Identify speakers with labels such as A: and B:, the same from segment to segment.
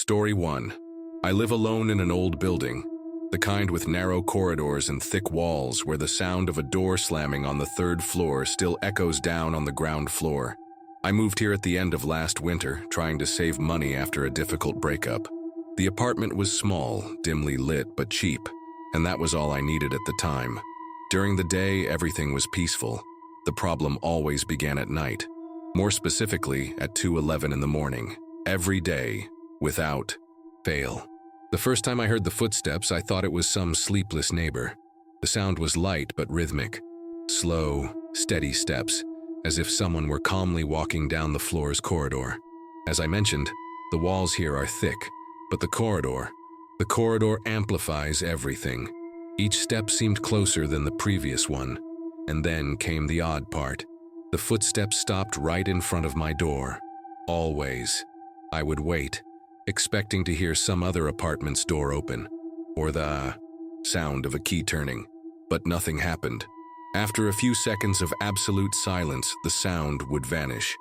A: Story 1. I live alone in an old building, the kind with narrow corridors and thick walls where the sound of a door slamming on the third floor still echoes down on the ground floor. I moved here at the end of last winter, trying to save money after a difficult breakup. The apartment was small, dimly lit, but cheap, and that was all I needed at the time. During the day, everything was peaceful. The problem always began at night. More specifically, at 2:11 in the morning. Every day, without fail. The first time I heard the footsteps, I thought it was some sleepless neighbor. The sound was light but rhythmic. Slow, steady steps, as if someone were calmly walking down the floor's corridor. As I mentioned, the walls here are thick, but the corridor amplifies everything. Each step seemed closer than the previous one. And then came the odd part. The footsteps stopped right in front of my door. Always. I would wait, expecting to hear some other apartment's door open, or the sound of a key turning, but nothing happened. After a few seconds of absolute silence, the sound would vanish,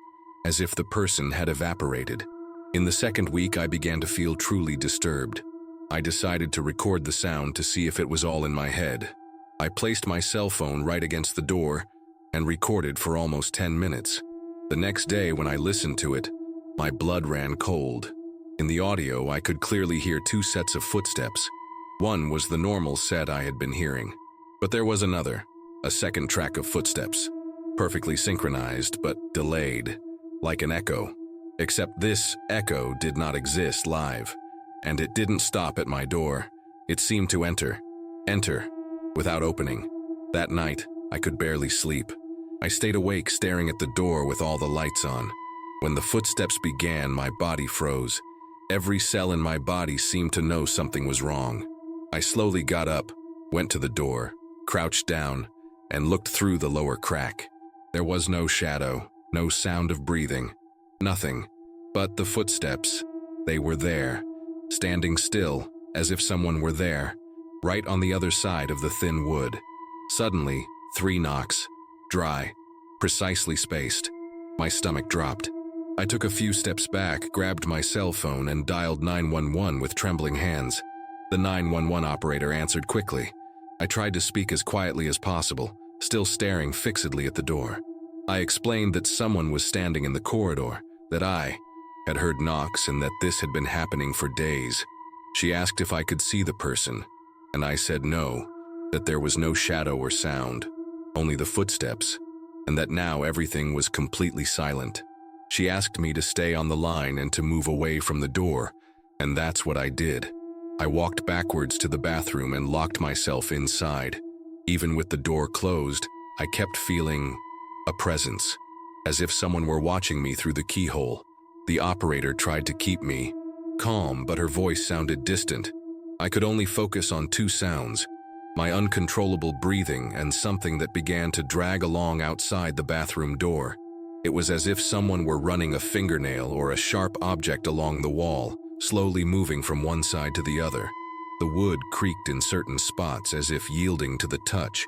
A: as if the person had evaporated. In the second week, I began to feel truly disturbed. I decided to record the sound to see if it was all in my head. I placed my cell phone right against the door and recorded for almost 10 minutes. The next day, when I listened to it, my blood ran cold. In the audio, I could clearly hear two sets of footsteps. One was the normal set I had been hearing, but there was another, a second track of footsteps, perfectly synchronized but delayed, like an echo. Except this echo did not exist live, and it didn't stop at my door. It seemed to enter, without opening. That night, I could barely sleep. I stayed awake staring at the door with all the lights on. When the footsteps began, my body froze. Every cell in my body seemed to know something was wrong. I slowly got up, went to the door, crouched down, and looked through the lower crack. There was no shadow, no sound of breathing, nothing. But the footsteps, they were there, standing still, as if someone were there, right on the other side of the thin wood. Suddenly, 3 knocks, dry, precisely spaced. My stomach dropped. I took a few steps back, grabbed my cell phone, and dialed 911 with trembling hands. The 911 operator answered quickly. I tried to speak as quietly as possible, still staring fixedly at the door. I explained that someone was standing in the corridor, that I had heard knocks and that this had been happening for days. She asked if I could see the person, and I said no, that there was no shadow or sound, only the footsteps, and that now everything was completely silent. She asked me to stay on the line and to move away from the door, and that's what I did. I walked backwards to the bathroom and locked myself inside. Even with the door closed, I kept feeling a presence, as if someone were watching me through the keyhole. The operator tried to keep me calm, but her voice sounded distant. I could only focus on 2 sounds, my uncontrollable breathing and something that began to drag along outside the bathroom door. It was as if someone were running a fingernail or a sharp object along the wall, slowly moving from one side to the other. The wood creaked in certain spots as if yielding to the touch.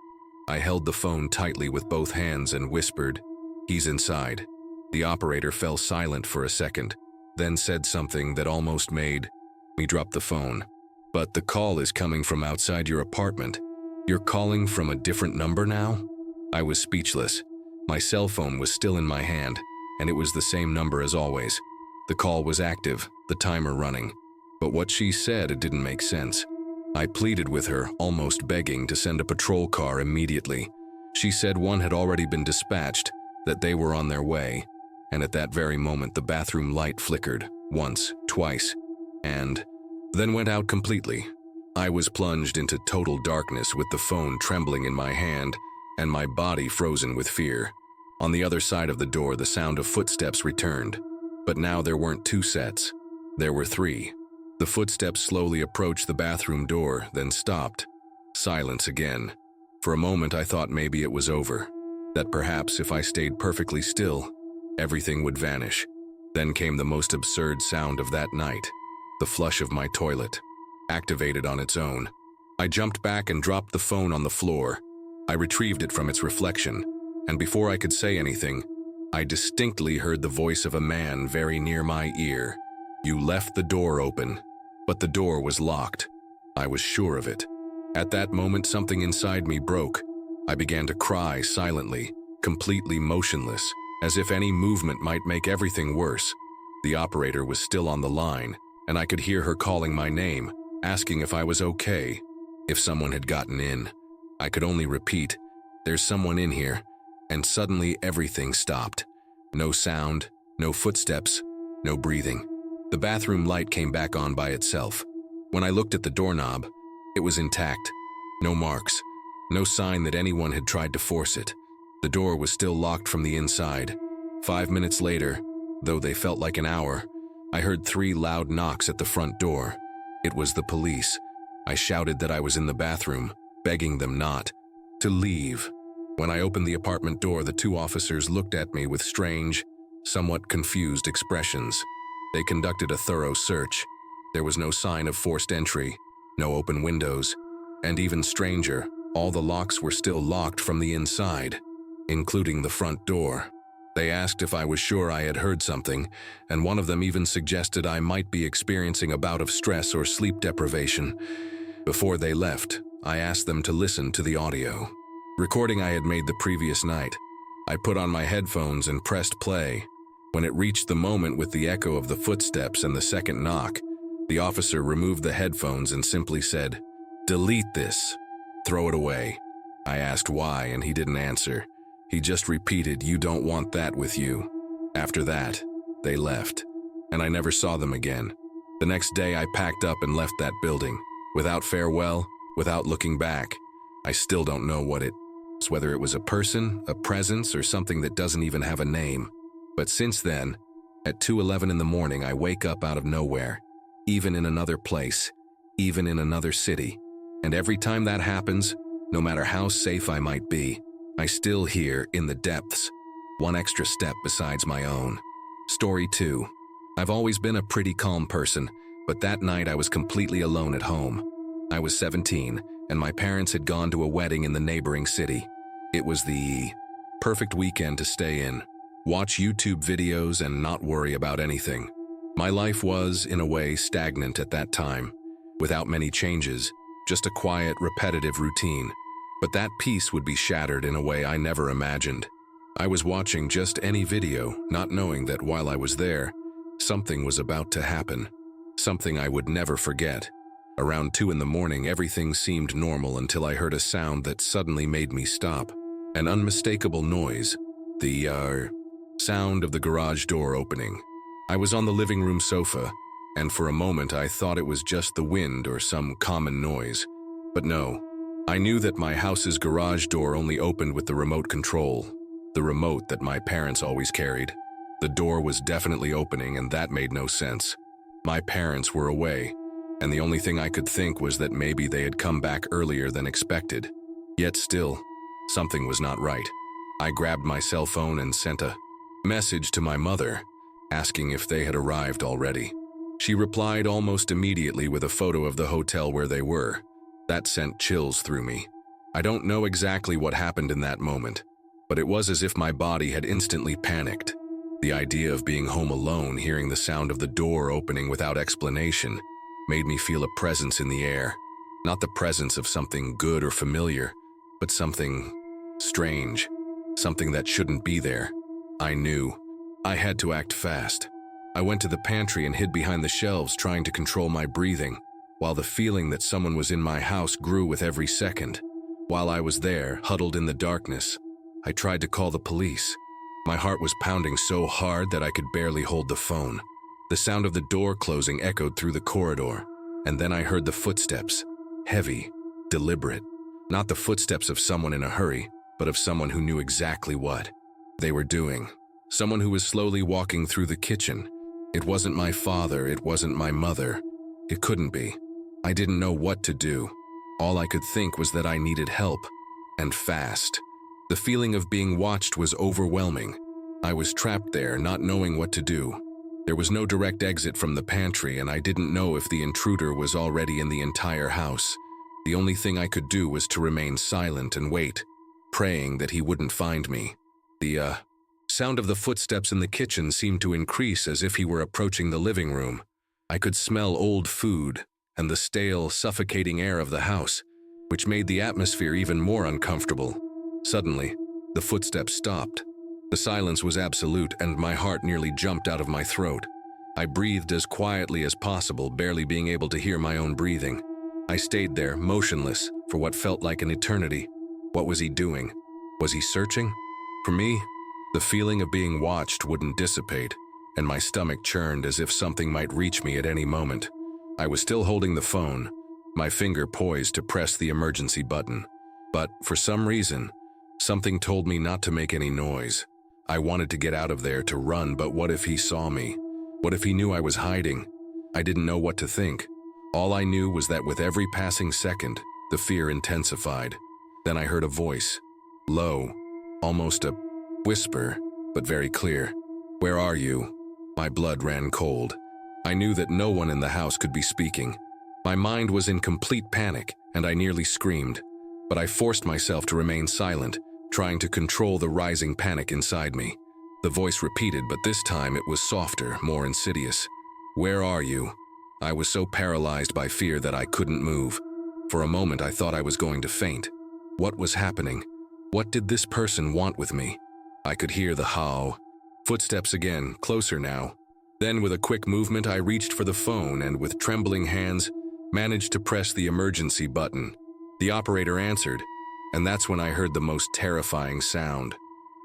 A: I held the phone tightly with both hands and whispered, "He's inside." The operator fell silent for a second, then said something that almost made me drop the phone. "But the call is coming from outside your apartment. You're calling from a different number now?" I was speechless. My cell phone was still in my hand, and it was the same number as always. The call was active, the timer running. But what she said, it didn't make sense. I pleaded with her, almost begging to send a patrol car immediately. She said one had already been dispatched, that they were on their way. And at that very moment, the bathroom light flickered, once, twice, and then went out completely. I was plunged into total darkness with the phone trembling in my hand and my body frozen with fear. On the other side of the door, the sound of footsteps returned. But now there weren't 2 sets. There were 3. The footsteps slowly approached the bathroom door, then stopped. Silence again. For a moment, I thought maybe it was over, that perhaps if I stayed perfectly still, everything would vanish. Then came the most absurd sound of that night, the flush of my toilet, activated on its own. I jumped back and dropped the phone on the floor. I retrieved it from its reflection, and before I could say anything, I distinctly heard the voice of a man very near my ear. You left the door open, but the door was locked. I was sure of it. At that moment, something inside me broke. I began to cry silently, completely motionless, as if any movement might make everything worse. The operator was still on the line, and I could hear her calling my name, asking if I was okay, if someone had gotten in. I could only repeat, "There's someone in here," and suddenly everything stopped. No sound, no footsteps, no breathing. The bathroom light came back on by itself. When I looked at the doorknob, it was intact. No marks, no sign that anyone had tried to force it. The door was still locked from the inside. 5 minutes later, though they felt like an hour, I heard 3 loud knocks at the front door. It was the police. I shouted that I was in the bathroom, begging them not to leave. When I opened the apartment door, the 2 officers looked at me with strange, somewhat confused expressions. They conducted a thorough search. There was no sign of forced entry, no open windows, and even stranger, all the locks were still locked from the inside, including the front door. They asked if I was sure I had heard something, and one of them even suggested I might be experiencing a bout of stress or sleep deprivation. Before they left, I asked them to listen to the audio recording I had made the previous night. I put on my headphones and pressed play. When it reached the moment with the echo of the footsteps and the second knock, the officer removed the headphones and simply said, "Delete this. Throw it away." I asked why, and he didn't answer. He just repeated, "You don't want that with you." After that, they left, and I never saw them again. The next day, I packed up and left that building, without farewell, without looking back. I still don't know what it was, whether it was a person, a presence, or something that doesn't even have a name. But since then, at 2:11 in the morning, I wake up out of nowhere, even in another place, even in another city. And every time that happens, no matter how safe I might be, I still hear, in the depths, one extra step besides my own. Story 2. I've always been a pretty calm person, but that night I was completely alone at home. I was 17, and my parents had gone to a wedding in the neighboring city. It was the perfect weekend to stay in, watch YouTube videos, and not worry about anything. My life was, in a way, stagnant at that time, without many changes, just a quiet, repetitive routine. But that peace would be shattered in a way I never imagined. I was watching just any video, not knowing that while I was there, something was about to happen. Something I would never forget. Around 2 in the morning, everything seemed normal until I heard a sound that suddenly made me stop. An unmistakable noise. The sound of the garage door opening. I was on the living room sofa, and for a moment I thought it was just the wind or some common noise. But no. I knew that my house's garage door only opened with the remote control, the remote that my parents always carried. The door was definitely opening, and that made no sense. My parents were away, and the only thing I could think was that maybe they had come back earlier than expected. Yet still, something was not right. I grabbed my cell phone and sent a message to my mother, asking if they had arrived already. She replied almost immediately with a photo of the hotel where they were. That sent chills through me. I don't know exactly what happened in that moment, but it was as if my body had instantly panicked. The idea of being home alone, hearing the sound of the door opening without explanation, made me feel a presence in the air. Not the presence of something good or familiar, but something strange, something that shouldn't be there. I knew. I had to act fast. I went to the pantry and hid behind the shelves, trying to control my breathing, while the feeling that someone was in my house grew with every second. While I was there, huddled in the darkness, I tried to call the police. My heart was pounding so hard that I could barely hold the phone. The sound of the door closing echoed through the corridor, and then I heard the footsteps, heavy, deliberate. Not the footsteps of someone in a hurry, but of someone who knew exactly what they were doing. Someone who was slowly walking through the kitchen. It wasn't my father, it wasn't my mother. It couldn't be. I didn't know what to do. All I could think was that I needed help, and fast. The feeling of being watched was overwhelming. I was trapped there, not knowing what to do. There was no direct exit from the pantry, and I didn't know if the intruder was already in the entire house. The only thing I could do was to remain silent and wait, praying that he wouldn't find me. The sound of the footsteps in the kitchen seemed to increase as if he were approaching the living room. I could smell old food and the stale, suffocating air of the house, which made the atmosphere even more uncomfortable. Suddenly, the footsteps stopped. The silence was absolute, and my heart nearly jumped out of my throat. I breathed as quietly as possible, barely being able to hear my own breathing. I stayed there, motionless, for what felt like an eternity. What was he doing? Was he searching? For me, the feeling of being watched wouldn't dissipate, and my stomach churned as if something might reach me at any moment. I was still holding the phone, my finger poised to press the emergency button. But for some reason, something told me not to make any noise. I wanted to get out of there, to run, but what if he saw me? What if he knew I was hiding? I didn't know what to think. All I knew was that with every passing second, the fear intensified. Then I heard a voice, low, almost a whisper, but very clear. "Where are you?" My blood ran cold. I knew that no one in the house could be speaking. My mind was in complete panic, and I nearly screamed. But I forced myself to remain silent, trying to control the rising panic inside me. The voice repeated, but this time it was softer, more insidious. "Where are you?" I was so paralyzed by fear that I couldn't move. For a moment I thought I was going to faint. What was happening? What did this person want with me? I could hear the how. Footsteps again, closer now. Then with a quick movement I reached for the phone and with trembling hands managed to press the emergency button. The operator answered, and that's when I heard the most terrifying sound.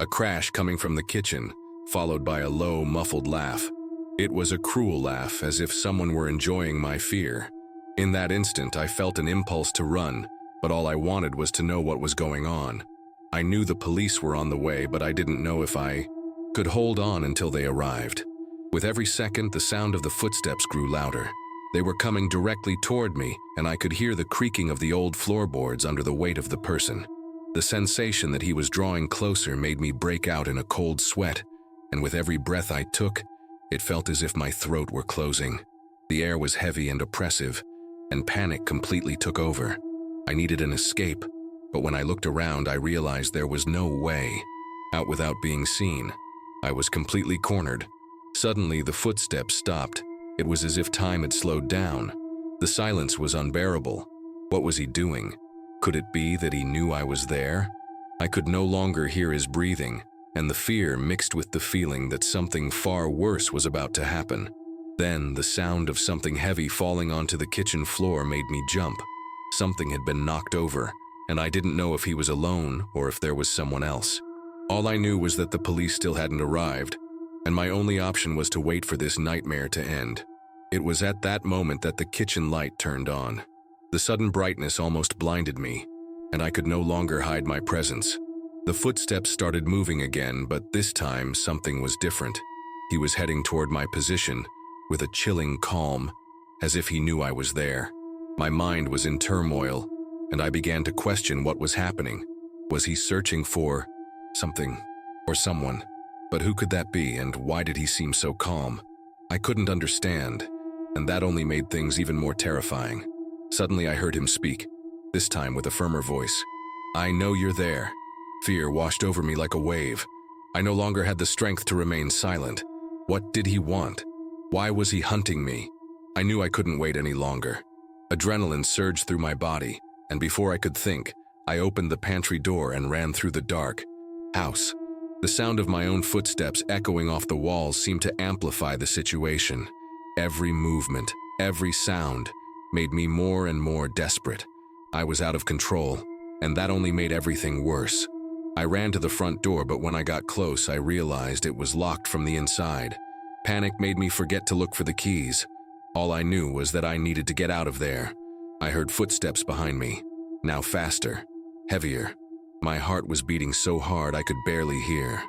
A: A crash coming from the kitchen, followed by a low, muffled laugh. It was a cruel laugh, as if someone were enjoying my fear. In that instant, I felt an impulse to run, but all I wanted was to know what was going on. I knew the police were on the way, but I didn't know if I could hold on until they arrived. With every second, the sound of the footsteps grew louder. They were coming directly toward me, and I could hear the creaking of the old floorboards under the weight of the person. The sensation that he was drawing closer made me break out in a cold sweat, and with every breath I took, it felt as if my throat were closing. The air was heavy and oppressive, and panic completely took over. I needed an escape, but when I looked around, I realized there was no way out without being seen. I was completely cornered. Suddenly, the footsteps stopped. It was as if time had slowed down. The silence was unbearable. What was he doing? Could it be that he knew I was there? I could no longer hear his breathing, and the fear mixed with the feeling that something far worse was about to happen. Then, the sound of something heavy falling onto the kitchen floor made me jump. Something had been knocked over, and I didn't know if he was alone or if there was someone else. All I knew was that the police still hadn't arrived, and my only option was to wait for this nightmare to end. It was at that moment that the kitchen light turned on. The sudden brightness almost blinded me, and I could no longer hide my presence. The footsteps started moving again, but this time something was different. He was heading toward my position, with a chilling calm, as if he knew I was there. My mind was in turmoil, and I began to question what was happening. Was he searching for something or someone? But who could that be, and why did he seem so calm? I couldn't understand, and that only made things even more terrifying. Suddenly I heard him speak, this time with a firmer voice. "I know you're there." Fear washed over me like a wave. I no longer had the strength to remain silent. What did he want? Why was he hunting me? I knew I couldn't wait any longer. Adrenaline surged through my body, and before I could think, I opened the pantry door and ran through the dark house. The sound of my own footsteps echoing off the walls seemed to amplify the situation. Every movement, every sound, made me more and more desperate. I was out of control, and that only made everything worse. I ran to the front door, but when I got close, I realized it was locked from the inside. Panic made me forget to look for the keys. All I knew was that I needed to get out of there. I heard footsteps behind me, now faster, heavier. My heart was beating so hard I could barely hear.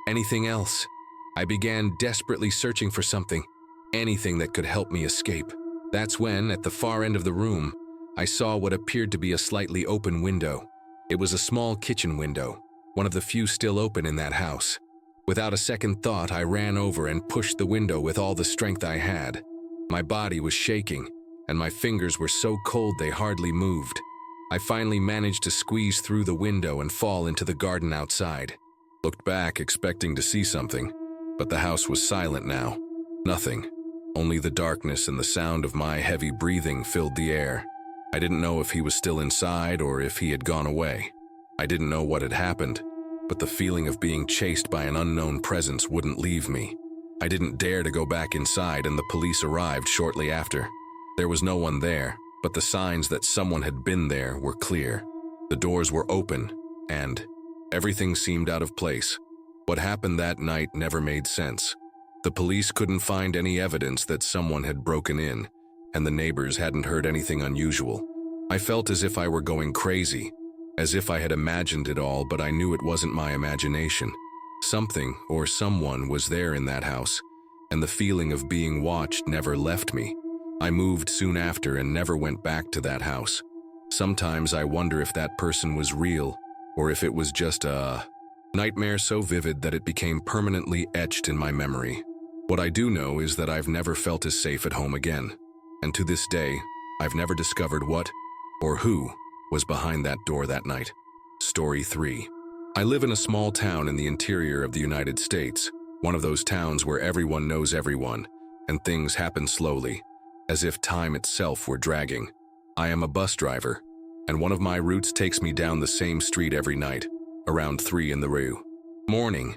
A: Anything else? I began desperately searching for something, anything that could help me escape. That's when, at the far end of the room, I saw what appeared to be a slightly open window. It was a small kitchen window, one of the few still open in that house. Without a second thought, I ran over and pushed the window with all the strength I had. My body was shaking, and my fingers were so cold they hardly moved. I finally managed to squeeze through the window and fall into the garden outside. Looked back, expecting to see something, but the house was silent now. Nothing. Only the darkness and the sound of my heavy breathing filled the air. I didn't know if he was still inside or if he had gone away. I didn't know what had happened, but the feeling of being chased by an unknown presence wouldn't leave me. I didn't dare to go back inside, and the police arrived shortly after. There was no one there, but the signs that someone had been there were clear. The doors were open, and everything seemed out of place. What happened that night never made sense. The police couldn't find any evidence that someone had broken in, and the neighbors hadn't heard anything unusual. I felt as if I were going crazy, as if I had imagined it all, but I knew it wasn't my imagination. Something or someone was there in that house, and the feeling of being watched never left me. I moved soon after and never went back to that house. Sometimes I wonder if that person was real, or if it was just a nightmare so vivid that it became permanently etched in my memory. What I do know is that I've never felt as safe at home again, and to this day, I've never discovered what or who was behind that door that night. Story 3. I live in a small town in the interior of the United States, one of those towns where everyone knows everyone, and things happen slowly, as if time itself were dragging. I am a bus driver, and one of my routes takes me down the same street every night, around 3 in the morning.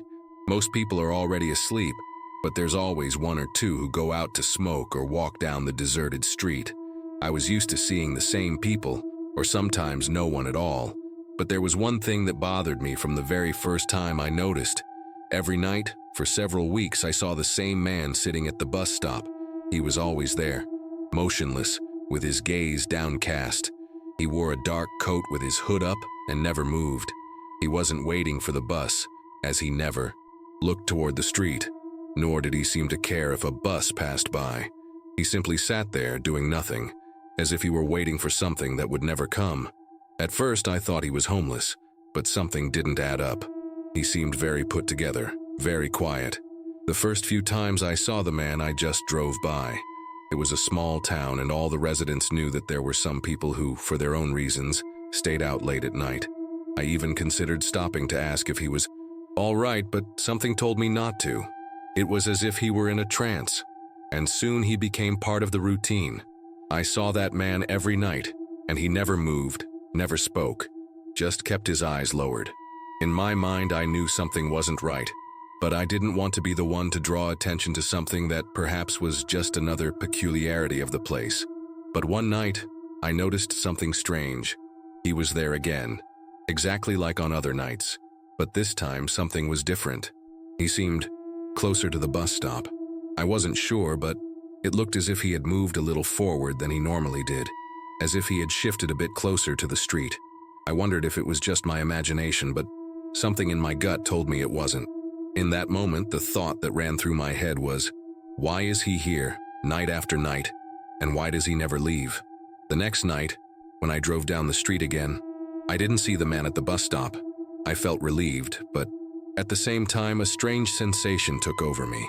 A: Most people are already asleep, but there's always one or two who go out to smoke or walk down the deserted street. I was used to seeing the same people, or sometimes no one at all, but there was one thing that bothered me from the very first time I noticed. Every night, for several weeks, I saw the same man sitting at the bus stop. He was always there, motionless, with his gaze downcast. He wore a dark coat with his hood up and never moved. He wasn't waiting for the bus, as he never looked toward the street, nor did he seem to care if a bus passed by. He simply sat there doing nothing, as if he were waiting for something that would never come. At first, I thought he was homeless, but something didn't add up. He seemed very put together, very quiet. The first few times I saw the man, I just drove by. It was a small town, and all the residents knew that there were some people who, for their own reasons, stayed out late at night. I even considered stopping to ask if he was all right, but something told me not to. It was as if he were in a trance, and soon he became part of the routine. I saw that man every night, and he never moved, never spoke, just kept his eyes lowered. In my mind, I knew something wasn't right, but I didn't want to be the one to draw attention to something that perhaps was just another peculiarity of the place. But one night, I noticed something strange. He was there again, exactly like on other nights, but this time something was different. He seemed closer to the bus stop. I wasn't sure, but it looked as if he had moved a little forward than he normally did, as if he had shifted a bit closer to the street. I wondered if it was just my imagination, but something in my gut told me it wasn't. In that moment, the thought that ran through my head was, why is he here, night after night, and why does he never leave? The next night, when I drove down the street again, I didn't see the man at the bus stop. I felt relieved, but at the same time, a strange sensation took over me.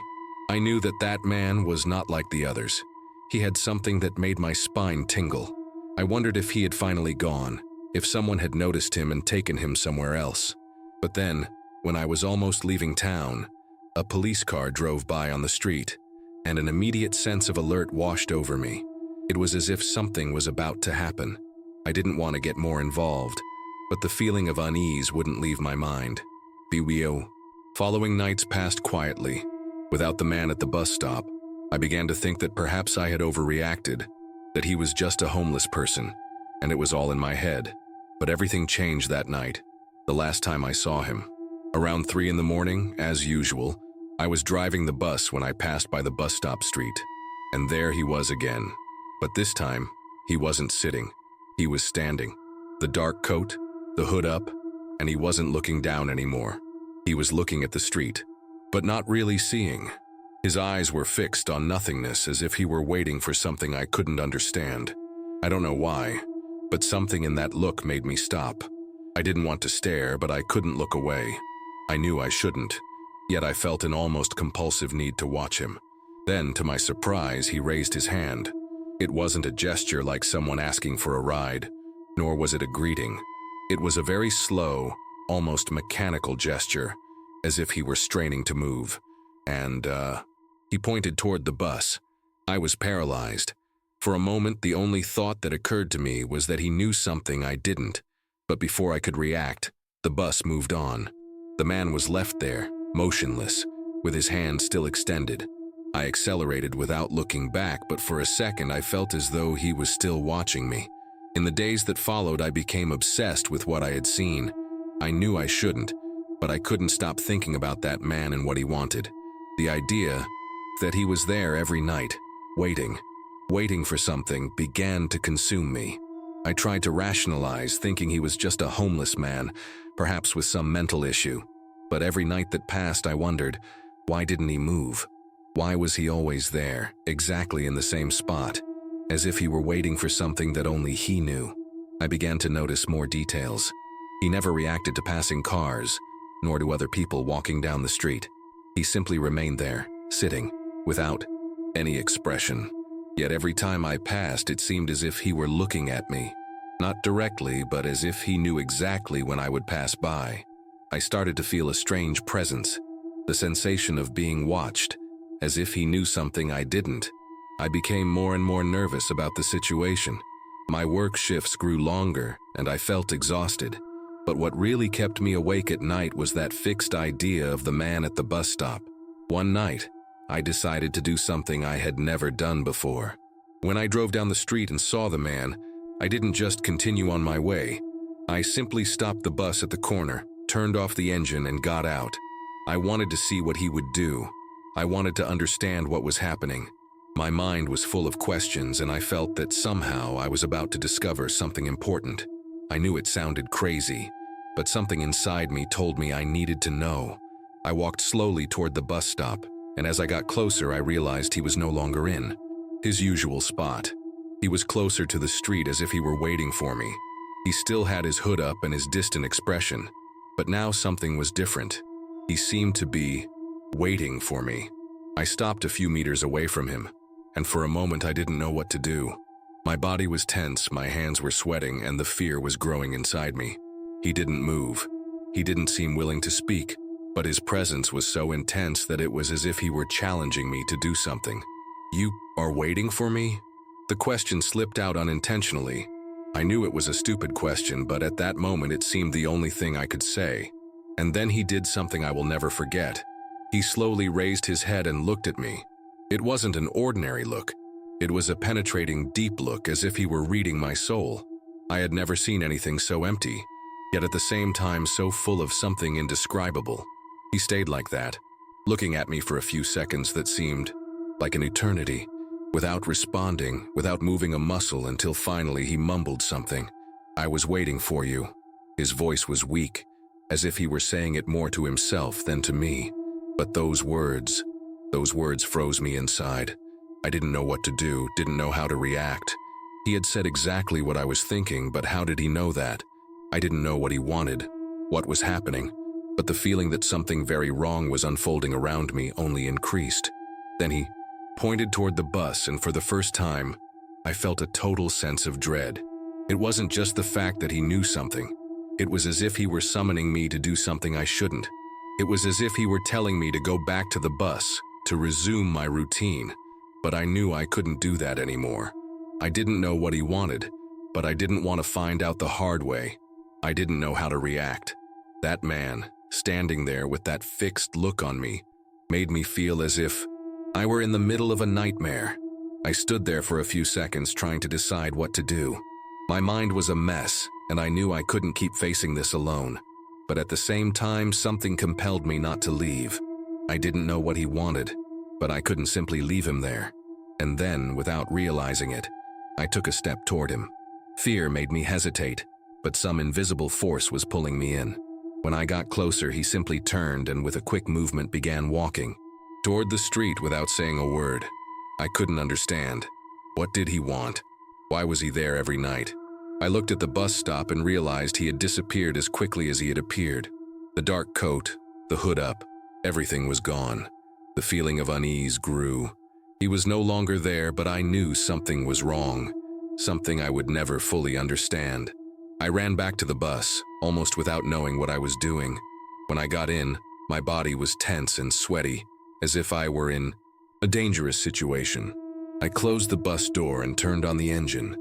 A: I knew that that man was not like the others. He had something that made my spine tingle. I wondered if he had finally gone, if someone had noticed him and taken him somewhere else. But then, when I was almost leaving town, a police car drove by on the street, and an immediate sense of alert washed over me. It was as if something was about to happen. I didn't want to get more involved, but the feeling of unease wouldn't leave my mind. Following nights passed quietly. Without the man at the bus stop, I began to think that perhaps I had overreacted, that he was just a homeless person, and it was all in my head. But everything changed that night, the last time I saw him. Around 3 in the morning, as usual, I was driving the bus when I passed by the bus stop street, and there he was again. But this time, he wasn't sitting. He was standing. The dark coat, the hood up, and he wasn't looking down anymore. He was looking at the street, but not really seeing. His eyes were fixed on nothingness, as if he were waiting for something I couldn't understand. I don't know why, but something in that look made me stop. I didn't want to stare, but I couldn't look away. I knew I shouldn't, yet I felt an almost compulsive need to watch him. Then, to my surprise, he raised his hand. It wasn't a gesture like someone asking for a ride, nor was it a greeting. It was a very slow, almost mechanical gesture, as if he were straining to move, and he pointed toward the bus. I was paralyzed. For a moment, the only thought that occurred to me was that he knew something I didn't. But before I could react, the bus moved on. The man was left there, motionless, with his hand still extended. I accelerated without looking back, but for a second I felt as though he was still watching me. In the days that followed, I became obsessed with what I had seen. I knew I shouldn't, but I couldn't stop thinking about that man and what he wanted. The idea that he was there every night, waiting for something, began to consume me. I tried to rationalize, thinking he was just a homeless man, perhaps with some mental issue. But every night that passed, I wondered, why didn't he move? Why was he always there, exactly in the same spot, as if he were waiting for something that only he knew? I began to notice more details. He never reacted to passing cars, nor to other people walking down the street. He simply remained there, sitting, without any expression. Yet every time I passed, it seemed as if he were looking at me. Not directly, but as if he knew exactly when I would pass by. I started to feel a strange presence, the sensation of being watched, as if he knew something I didn't. I became more and more nervous about the situation. My work shifts grew longer, and I felt exhausted. But what really kept me awake at night was that fixed idea of the man at the bus stop. One night, I decided to do something I had never done before. When I drove down the street and saw the man, I didn't just continue on my way. I simply stopped the bus at the corner, turned off the engine, and got out. I wanted to see what he would do. I wanted to understand what was happening. My mind was full of questions, and I felt that somehow I was about to discover something important. I knew it sounded crazy, but something inside me told me I needed to know. I walked slowly toward the bus stop, and as I got closer, I realized he was no longer in his usual spot. He was closer to the street, as if he were waiting for me. He still had his hood up and his distant expression, but now something was different. He seemed to be waiting for me. I stopped a few meters away from him, and for a moment I didn't know what to do. My body was tense, my hands were sweating, and the fear was growing inside me. He didn't move. He didn't seem willing to speak, but his presence was so intense that it was as if he were challenging me to do something. "You are waiting for me?" The question slipped out unintentionally. I knew it was a stupid question, but at that moment it seemed the only thing I could say. And then he did something I will never forget. He slowly raised his head and looked at me. It wasn't an ordinary look. It was a penetrating, deep look, as if he were reading my soul. I had never seen anything so empty, yet at the same time so full of something indescribable. He stayed like that, looking at me for a few seconds that seemed like an eternity, without responding, without moving a muscle, until finally he mumbled something. "I was waiting for you." His voice was weak, as if he were saying it more to himself than to me. But those words froze me inside. I didn't know what to do, didn't know how to react. He had said exactly what I was thinking, but how did he know that? I didn't know what he wanted, what was happening, but the feeling that something very wrong was unfolding around me only increased. Then he pointed toward the bus, and for the first time, I felt a total sense of dread. It wasn't just the fact that he knew something. It was as if he were summoning me to do something I shouldn't. It was as if he were telling me to go back to the bus, to resume my routine. But I knew I couldn't do that anymore. I didn't know what he wanted, but I didn't want to find out the hard way. I didn't know how to react. That man, standing there with that fixed look on me, made me feel as if I were in the middle of a nightmare. I stood there for a few seconds trying to decide what to do. My mind was a mess, and I knew I couldn't keep facing this alone. But at the same time, something compelled me not to leave. I didn't know what he wanted, but I couldn't simply leave him there. And then, without realizing it, I took a step toward him. Fear made me hesitate, but some invisible force was pulling me in. When I got closer, he simply turned and with a quick movement began walking toward the street without saying a word. I couldn't understand. What did he want? Why was he there every night? I looked at the bus stop and realized he had disappeared as quickly as he had appeared. The dark coat, the hood up, everything was gone. The feeling of unease grew. He was no longer there, but I knew something was wrong, something I would never fully understand. I ran back to the bus, almost without knowing what I was doing. When I got in, my body was tense and sweaty, as if I were in a dangerous situation. I closed the bus door and turned on the engine,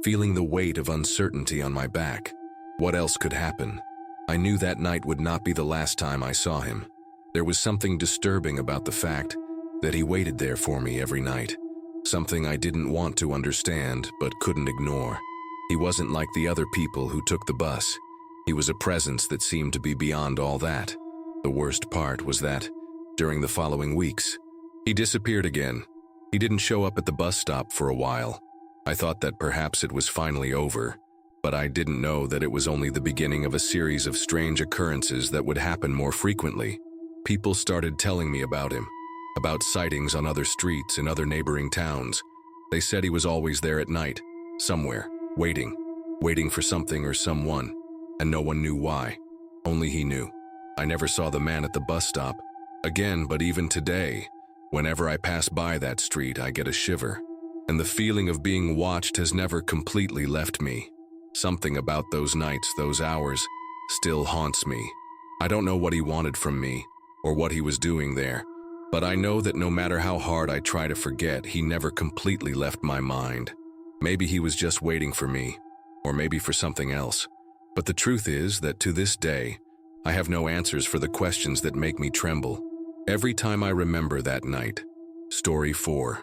A: feeling the weight of uncertainty on my back. What else could happen? I knew that night would not be the last time I saw him. There was something disturbing about the fact that he waited there for me every night. Something I didn't want to understand but couldn't ignore. He wasn't like the other people who took the bus. He was a presence that seemed to be beyond all that. The worst part was that, during the following weeks, he disappeared again. He didn't show up at the bus stop for a while. I thought that perhaps it was finally over, but I didn't know that it was only the beginning of a series of strange occurrences that would happen more frequently. People started telling me about him, about sightings on other streets in other neighboring towns. They said he was always there at night, somewhere, waiting for something or someone, and no one knew why. Only he knew. I never saw the man at the bus stop again, but even today, whenever I pass by that street, I get a shiver, and the feeling of being watched has never completely left me. Something about those nights, those hours, still haunts me. I don't know what he wanted from me, or what he was doing there, but I know that no matter how hard I try to forget, he never completely left my mind. Maybe he was just waiting for me, or maybe for something else. But the truth is that to this day, I have no answers for the questions that make me tremble. Every time I remember that night. Story 4.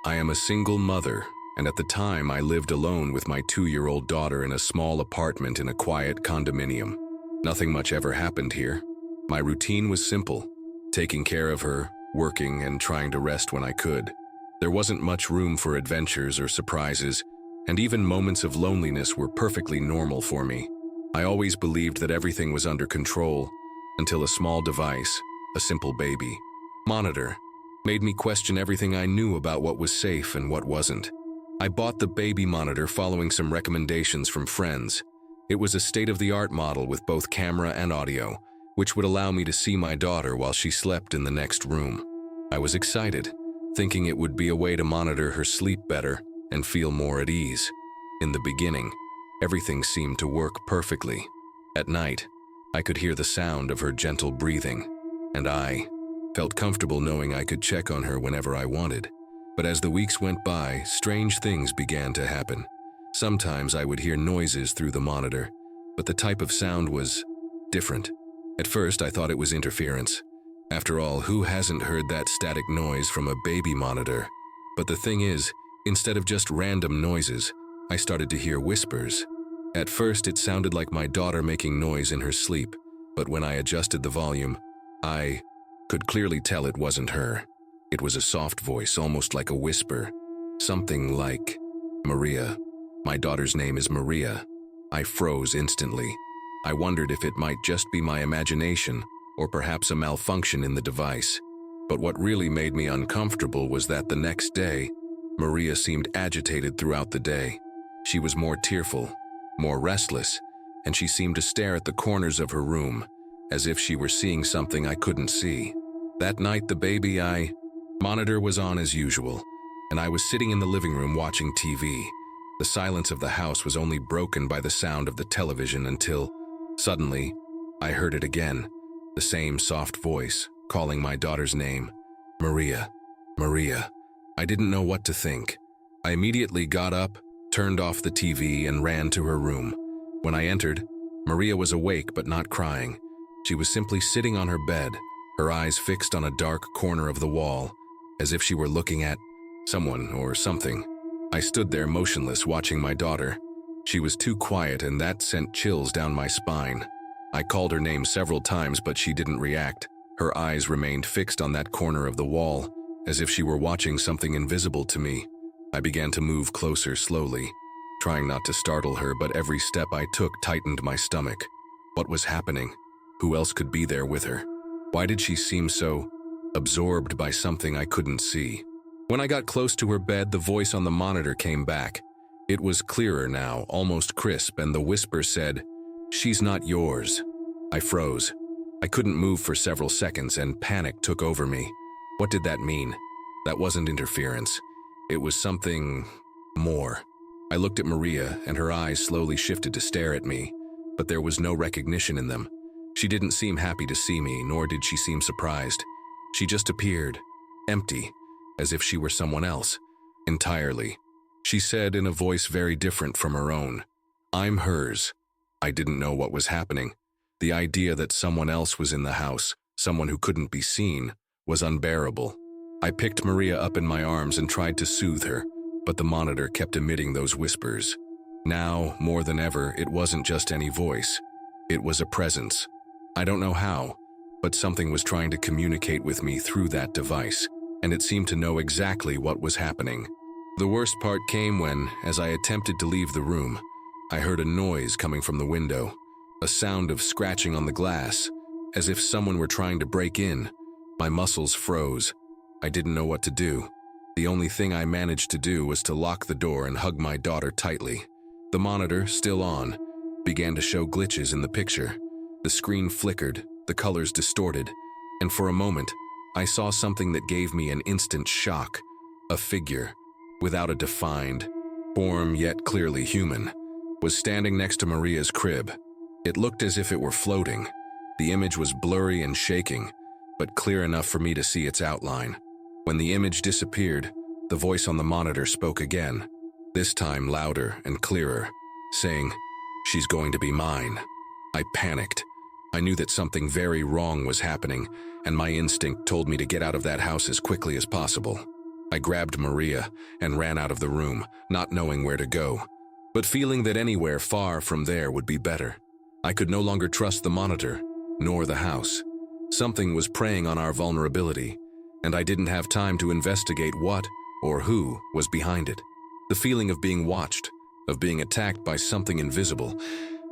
A: I am a single mother, and at the time I lived alone with my 2-year-old daughter in a small apartment in a quiet condominium. Nothing much ever happened here. My routine was simple, taking care of her, working, and trying to rest when I could. There wasn't much room for adventures or surprises, and even moments of loneliness were perfectly normal for me. I always believed that everything was under control, until a small device, a simple baby monitor, made me question everything I knew about what was safe and what wasn't. I bought the baby monitor following some recommendations from friends. It was a state-of-the-art model with both camera and audio, which would allow me to see my daughter while she slept in the next room. I was excited, thinking it would be a way to monitor her sleep better and feel more at ease. In the beginning, everything seemed to work perfectly. At night, I could hear the sound of her gentle breathing, and I felt comfortable knowing I could check on her whenever I wanted. But as the weeks went by, strange things began to happen. Sometimes I would hear noises through the monitor, but the type of sound was different. At first, I thought it was interference. After all, who hasn't heard that static noise from a baby monitor? But the thing is, instead of just random noises, I started to hear whispers. At first, it sounded like my daughter making noise in her sleep, but when I adjusted the volume, I could clearly tell it wasn't her. It was a soft voice, almost like a whisper. Something like, "Maria. My daughter's name is Maria." I froze instantly. I wondered if it might just be my imagination, or perhaps a malfunction in the device. But what really made me uncomfortable was that the next day, Maria seemed agitated throughout the day. She was more tearful, more restless, and she seemed to stare at the corners of her room, as if she were seeing something I couldn't see. That night, the baby monitor was on as usual, and I was sitting in the living room watching TV. The silence of the house was only broken by the sound of the television until, suddenly, I heard it again, the same soft voice, calling my daughter's name. "Maria, Maria." I didn't know what to think. I immediately got up, turned off the TV, and ran to her room. When I entered, Maria was awake but not crying. She was simply sitting on her bed, her eyes fixed on a dark corner of the wall, as if she were looking at someone or something. I stood there motionless, watching my daughter. She was too quiet, and that sent chills down my spine. I called her name several times, but she didn't react. Her eyes remained fixed on that corner of the wall, as if she were watching something invisible to me. I began to move closer slowly, trying not to startle her, but every step I took tightened my stomach. What was happening? Who else could be there with her? Why did she seem so absorbed by something I couldn't see? When I got close to her bed, the voice on the monitor came back. It was clearer now, almost crisp, and the whisper said, "She's not yours." I froze. I couldn't move for several seconds, and panic took over me. What did that mean? That wasn't interference. It was something more. I looked at Maria, and her eyes slowly shifted to stare at me, but there was no recognition in them. She didn't seem happy to see me, nor did she seem surprised. She just appeared, empty, as if she were someone else. Entirely. She said in a voice very different from her own, "I'm hers." I didn't know what was happening. The idea that someone else was in the house, someone who couldn't be seen, was unbearable. I picked Maria up in my arms and tried to soothe her, but the monitor kept emitting those whispers. Now, more than ever, it wasn't just any voice. It was a presence. I don't know how, but something was trying to communicate with me through that device, and it seemed to know exactly what was happening. The worst part came when, as I attempted to leave the room, I heard a noise coming from the window, a sound of scratching on the glass, as if someone were trying to break in. My muscles froze. I didn't know what to do. The only thing I managed to do was to lock the door and hug my daughter tightly. The monitor, still on, began to show glitches in the picture. The screen flickered, the colors distorted, and for a moment, I saw something that gave me an instant shock. A figure, without a defined form yet clearly human, was standing next to Maria's crib. It looked as if it were floating. The image was blurry and shaking, but clear enough for me to see its outline. When the image disappeared, the voice on the monitor spoke again, this time louder and clearer, saying, "She's going to be mine." I panicked. I knew that something very wrong was happening, and my instinct told me to get out of that house as quickly as possible. I grabbed Maria and ran out of the room, not knowing where to go, but feeling that anywhere far from there would be better. I could no longer trust the monitor, nor the house. Something was preying on our vulnerability, and I didn't have time to investigate what or who was behind it. The feeling of being watched, of being attacked by something invisible,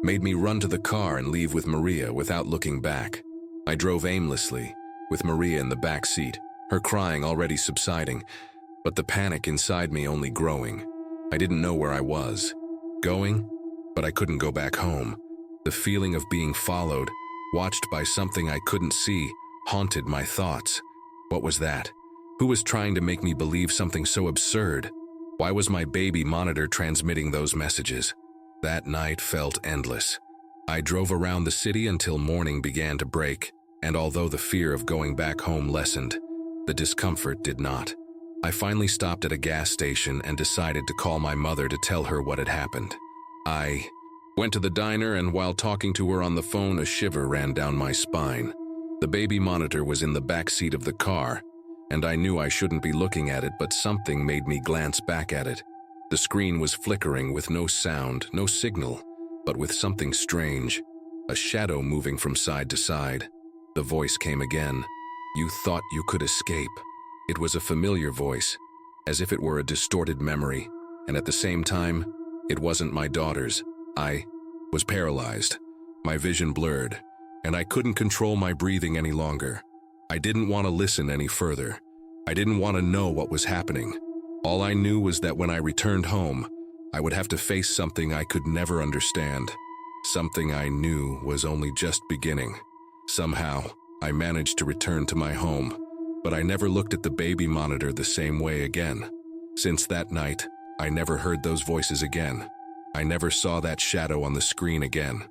A: made me run to the car and leave with Maria without looking back. I drove aimlessly, with Maria in the back seat, her crying already subsiding, but the panic inside me only growing. I didn't know where I was. Going? But I couldn't go back home. The feeling of being followed, watched by something I couldn't see, haunted my thoughts. What was that? Who was trying to make me believe something so absurd? Why was my baby monitor transmitting those messages? That night felt endless. I drove around the city until morning began to break, and although the fear of going back home lessened, the discomfort did not. I finally stopped at a gas station and decided to call my mother to tell her what had happened. I went to the diner, and while talking to her on the phone, a shiver ran down my spine. The baby monitor was in the back seat of the car, and I knew I shouldn't be looking at it, but something made me glance back at it. The screen was flickering with no sound, no signal, but with something strange, a shadow moving from side to side. The voice came again. "You thought you could escape." It was a familiar voice, as if it were a distorted memory, and at the same time, it wasn't my daughter's. I was paralyzed, my vision blurred, and I couldn't control my breathing any longer. I didn't want to listen any further. I didn't want to know what was happening. All I knew was that when I returned home, I would have to face something I could never understand. Something I knew was only just beginning. Somehow, I managed to return to my home, but I never looked at the baby monitor the same way again. Since that night, I never heard those voices again. I never saw that shadow on the screen again.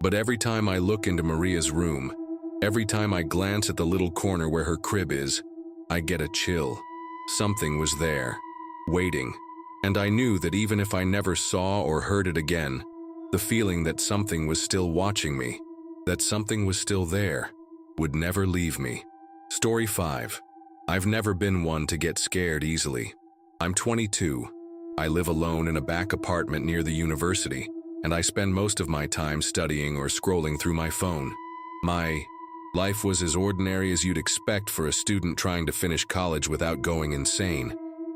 A: But every time I look into Maria's room, every time I glance at the little corner where her crib is, I get a chill. Something was there, waiting, and I knew that even if I never saw or heard it again, the feeling that something was still watching me, that something was still there, would never leave me. Story 5. I've never been one to get scared easily. I'm 22. I live alone in a back apartment near the university, and I spend most of my time studying or scrolling through my phone. My life was as ordinary as you'd expect for a student trying to finish college without going insane.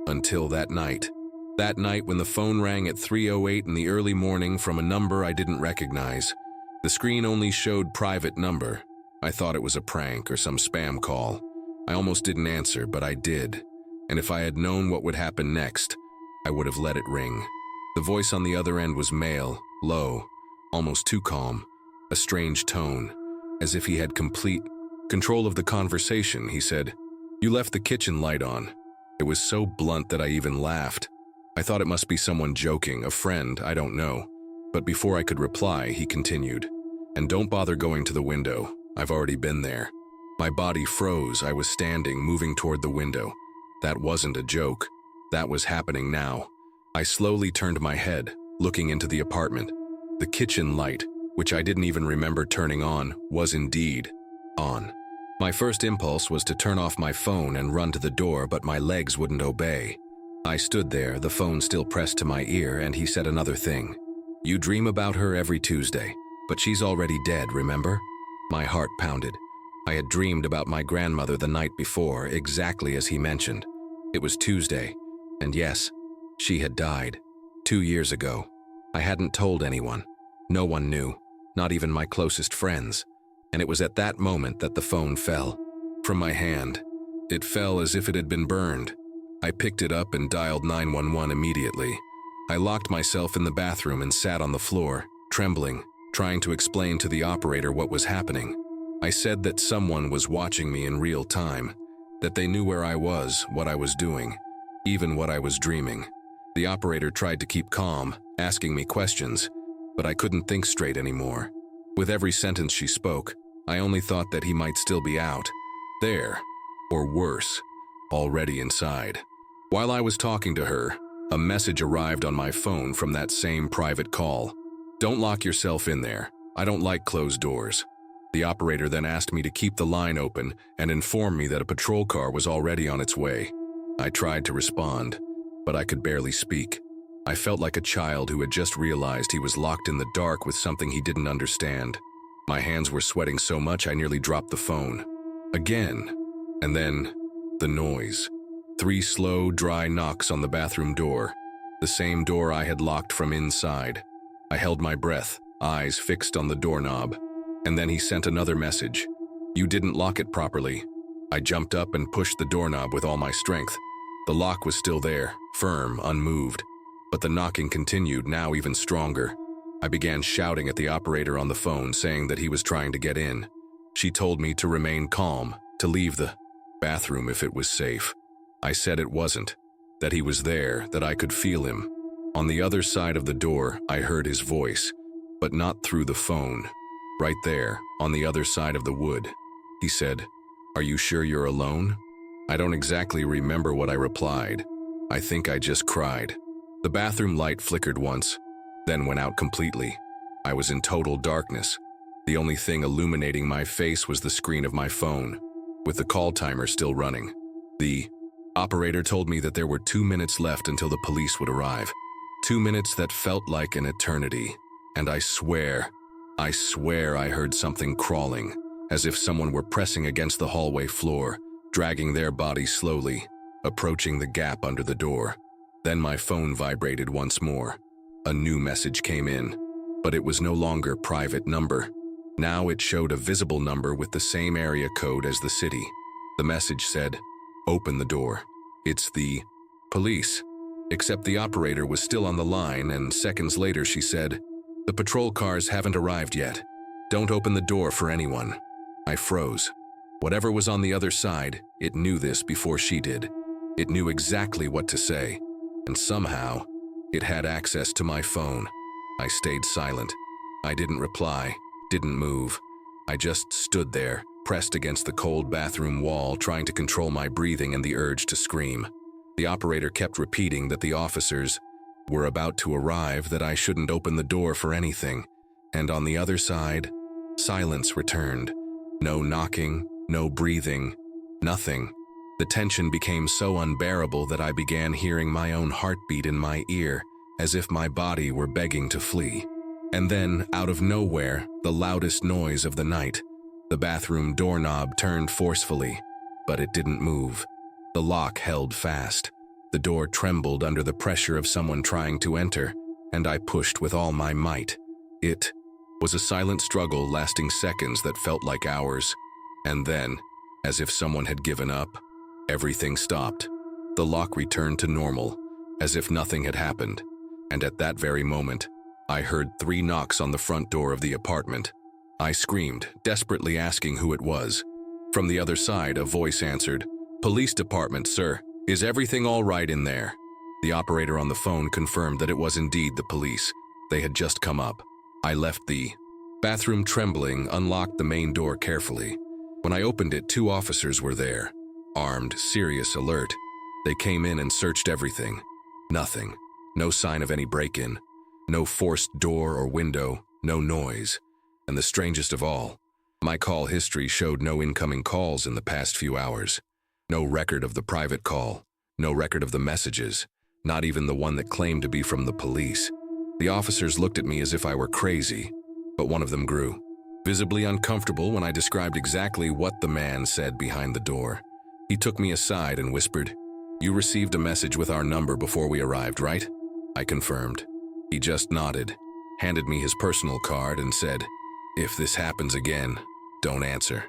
A: Until that night. That night when the phone rang at 3:08 in the early morning from a number I didn't recognize. The screen only showed private number. I thought it was a prank or some spam call. I almost didn't answer, but I did. And if I had known what would happen next, I would have let it ring. The voice on the other end was male, low, almost too calm, a strange tone, as if he had complete control of the conversation. He said, "You left the kitchen light on." It was so blunt that I even laughed. I thought it must be someone joking, a friend, I don't know. But before I could reply, he continued, "And don't bother going to the window. I've already been there." My body froze. I was standing, moving toward the window. That wasn't a joke. That was happening now. I slowly turned my head, looking into the apartment. The kitchen light, which I didn't even remember turning on, was indeed on. My first impulse was to turn off my phone and run to the door, but my legs wouldn't obey. I stood there, the phone still pressed to my ear, and he said another thing. "You dream about her every Tuesday, but she's already dead, remember?" My heart pounded. I had dreamed about my grandmother the night before, exactly as he mentioned. It was Tuesday, and yes, she had died 2 years ago. I hadn't told anyone. No one knew, not even my closest friends. And it was at that moment that the phone fell from my hand. It fell as if it had been burned. I picked it up and dialed 911 immediately. I locked myself in the bathroom and sat on the floor, trembling, trying to explain to the operator what was happening. I said that someone was watching me in real time, that they knew where I was, what I was doing, even what I was dreaming. The operator tried to keep calm, asking me questions, but I couldn't think straight anymore. With every sentence she spoke, I only thought that he might still be out there, or worse, already inside. While I was talking to her, a message arrived on my phone from that same private call. "Don't lock yourself in there. I don't like closed doors." The operator then asked me to keep the line open and informed me that a patrol car was already on its way. I tried to respond, but I could barely speak. I felt like a child who had just realized he was locked in the dark with something he didn't understand. My hands were sweating so much I nearly dropped the phone. Again, and then the noise. 3 slow, dry knocks on the bathroom door, the same door I had locked from inside. I held my breath, eyes fixed on the doorknob, and then he sent another message. "You didn't lock it properly." I jumped up and pushed the doorknob with all my strength. The lock was still there, firm, unmoved, but the knocking continued, now even stronger. I began shouting at the operator on the phone, saying that he was trying to get in. She told me to remain calm, to leave the bathroom if it was safe. I said it wasn't, that he was there, that I could feel him. On the other side of the door, I heard his voice, but not through the phone. Right there, on the other side of the wood. He said, "Are you sure you're alone?" I don't exactly remember what I replied. I think I just cried. The bathroom light flickered once, then went out completely. I was in total darkness. The only thing illuminating my face was the screen of my phone, with the call timer still running. The operator told me that there were 2 minutes left until the police would arrive. 2 minutes that felt like an eternity. And I swear I heard something crawling, as if someone were pressing against the hallway floor, dragging their body slowly, approaching the gap under the door. Then my phone vibrated once more. A new message came in, but it was no longer private number. Now it showed a visible number with the same area code as the city. The message said, "Open the door. It's the police." Except the operator was still on the line, and seconds later she said, "The patrol cars haven't arrived yet. Don't open the door for anyone." I froze. Whatever was on the other side, it knew this before she did. It knew exactly what to say, and somehow, it had access to my phone. I stayed silent. I didn't reply, didn't move. I just stood there, pressed against the cold bathroom wall, trying to control my breathing and the urge to scream. The operator kept repeating that the officers were about to arrive, that I shouldn't open the door for anything. And on the other side, silence returned. No knocking, no breathing, nothing. The tension became so unbearable that I began hearing my own heartbeat in my ear, as if my body were begging to flee. And then, out of nowhere, the loudest noise of the night. The bathroom doorknob turned forcefully, but it didn't move. The lock held fast. The door trembled under the pressure of someone trying to enter, and I pushed with all my might. It was a silent struggle lasting seconds that felt like hours. And then, as if someone had given up, everything stopped. The lock returned to normal, as if nothing had happened. And at that very moment, I heard 3 knocks on the front door of the apartment. I screamed, desperately asking who it was. From the other side, a voice answered, "Police department, sir. Is everything all right in there?" The operator on the phone confirmed that it was indeed the police. They had just come up. I left the bathroom trembling, unlocked the main door carefully. When I opened it, 2 officers were there, armed, serious, alert. They came in and searched everything. Nothing. No sign of any break-in. No forced door or window. No noise. And the strangest of all, my call history showed no incoming calls in the past few hours. No record of the private call. No record of the messages. Not even the one that claimed to be from the police. The officers looked at me as if I were crazy, but one of them grew visibly uncomfortable when I described exactly what the man said behind the door. He took me aside and whispered, "You received a message with our number before we arrived, right?" I confirmed. He just nodded, handed me his personal card and said, "If this happens again, don't answer,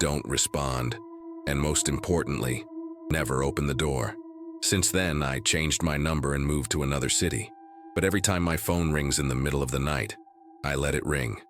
A: don't respond, and most importantly, never open the door." Since then, I changed my number and moved to another city. But every time my phone rings in the middle of the night, I let it ring.